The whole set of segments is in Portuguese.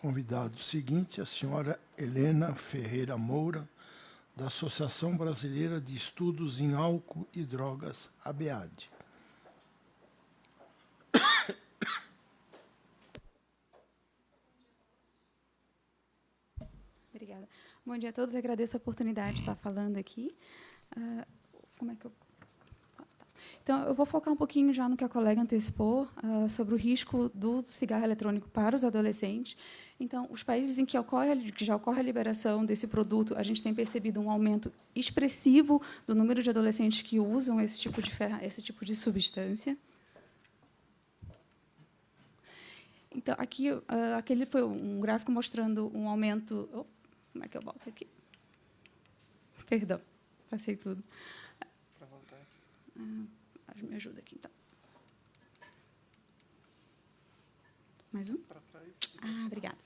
convidado seguinte, a senhora Helena Ferreira Moura, da Associação Brasileira de Estudos em Álcool e Drogas, ABAD. Obrigada. Bom dia a todos. Agradeço a oportunidade de estar falando aqui. Como é que eu... Então, eu vou focar um pouquinho já no que a colega antecipou sobre o risco do cigarro eletrônico para os adolescentes. Então, os países em que já ocorre a liberação desse produto, a gente tem percebido um aumento expressivo do número de adolescentes que usam esse tipo de substância. Então, aquele foi um gráfico mostrando um aumento... como é que eu volto aqui? Perdão, passei tudo. Para voltar aqui. Me ajuda aqui, então. Mais um? Para trás. Obrigada.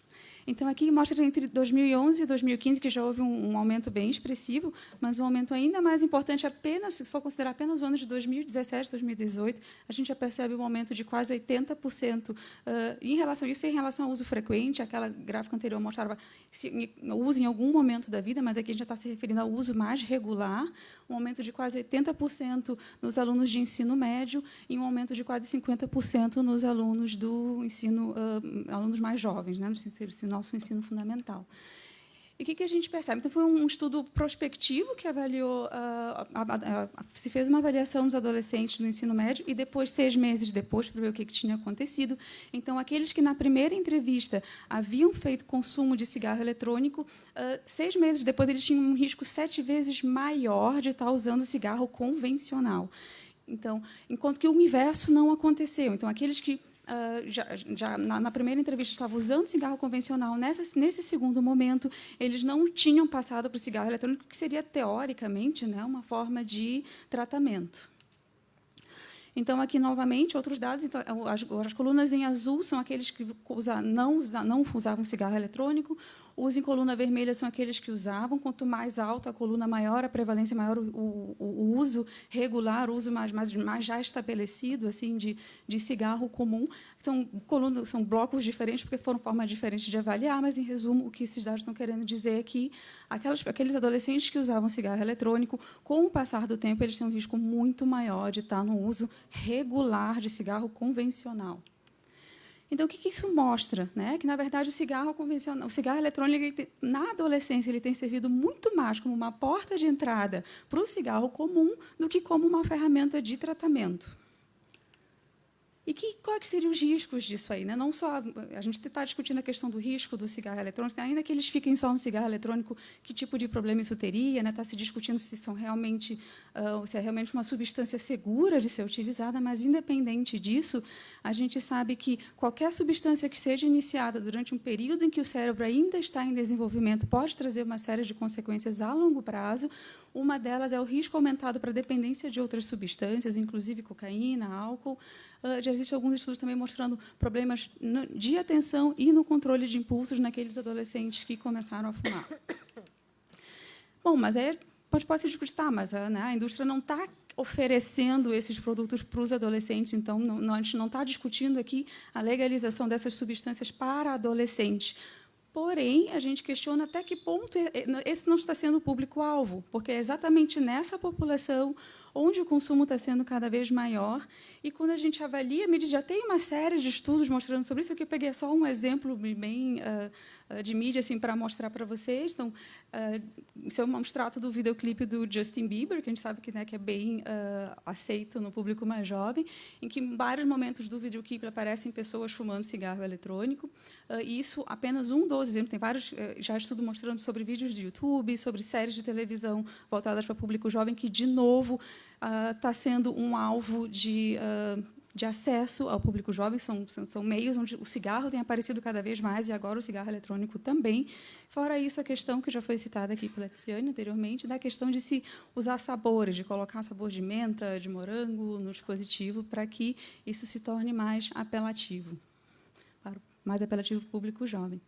Então, aqui mostra entre 2011 e 2015 que já houve um aumento bem expressivo, mas um aumento ainda mais importante, apenas se for considerar apenas o ano de 2017, 2018, a gente já percebe um aumento de quase 80%. Em relação a isso, em relação ao uso frequente, aquela gráfica anterior mostrava uso em algum momento da vida, mas aqui a gente já está se referindo ao uso mais regular, um aumento de quase 80% nos alunos de ensino médio e um aumento de quase 50% nos alunos do ensino, alunos mais jovens, né, no nosso ensino fundamental. E o que a gente percebe? Então, foi um estudo prospectivo que avaliou, se fez uma avaliação dos adolescentes no ensino médio e depois, 6 meses depois, para ver o que tinha acontecido. Então, aqueles que, na primeira entrevista, haviam feito consumo de cigarro eletrônico, 6 meses depois, eles tinham um risco 7 vezes maior de estar usando cigarro convencional. Então, enquanto que o inverso não aconteceu. Então, aqueles que na primeira entrevista estavam usando cigarro convencional, nesse segundo momento, eles não tinham passado para o cigarro eletrônico, que seria, teoricamente, né, uma forma de tratamento. Então, aqui, novamente, outros dados. Então, as colunas em azul são aqueles que não usavam cigarro eletrônico. Os em coluna vermelha são aqueles que usavam. Quanto mais alta a coluna, maior a prevalência, maior o uso regular, o uso mais já estabelecido assim, de cigarro comum. São blocos diferentes, porque foram formas diferentes de avaliar, mas, em resumo, o que esses dados estão querendo dizer é que aqueles adolescentes que usavam cigarro eletrônico, com o passar do tempo, eles têm um risco muito maior de estar no uso regular de cigarro convencional. Então, o que isso mostra? Né? Que, na verdade, o cigarro eletrônico, na adolescência, ele tem servido muito mais como uma porta de entrada para o cigarro comum do que como uma ferramenta de tratamento. E quais seriam os riscos disso aí? Né? Não só a gente está discutindo a questão do risco do cigarro eletrônico, ainda que eles fiquem só no cigarro eletrônico, que tipo de problema isso teria? Né? Está se discutindo se é realmente uma substância segura de ser utilizada, mas, independente disso, a gente sabe que qualquer substância que seja iniciada durante um período em que o cérebro ainda está em desenvolvimento pode trazer uma série de consequências a longo prazo. Uma delas é o risco aumentado para a dependência de outras substâncias, inclusive cocaína, álcool. Já existem alguns estudos também mostrando problemas de atenção e no controle de impulsos naqueles adolescentes que começaram a fumar. Bom, mas pode se discutir, mas a indústria não está oferecendo esses produtos para os adolescentes, então a gente não está discutindo aqui a legalização dessas substâncias para adolescentes. Porém, a gente questiona até que ponto esse não está sendo o público-alvo, porque é exatamente nessa população onde o consumo está sendo cada vez maior. E, quando a gente avalia, já tem uma série de estudos mostrando sobre isso. Aqui eu peguei só um exemplo bem de mídia assim, para mostrar para vocês. Então, isso é um extrato do videoclipe do Justin Bieber, que a gente sabe que é bem aceito no público mais jovem, em que, em vários momentos do videoclipe, aparecem pessoas fumando cigarro eletrônico. E isso apenas um dos exemplos. Tem vários já estudos mostrando sobre vídeos de YouTube, sobre séries de televisão voltadas para o público jovem, que, de novo, está sendo um alvo de acesso ao público jovem. São meios onde o cigarro tem aparecido cada vez mais, e agora o cigarro eletrônico também. Fora isso, a questão que já foi citada aqui pela Tiziane anteriormente, da questão de se usar sabores, de colocar sabor de menta, de morango no dispositivo, para que isso se torne mais apelativo para o público jovem.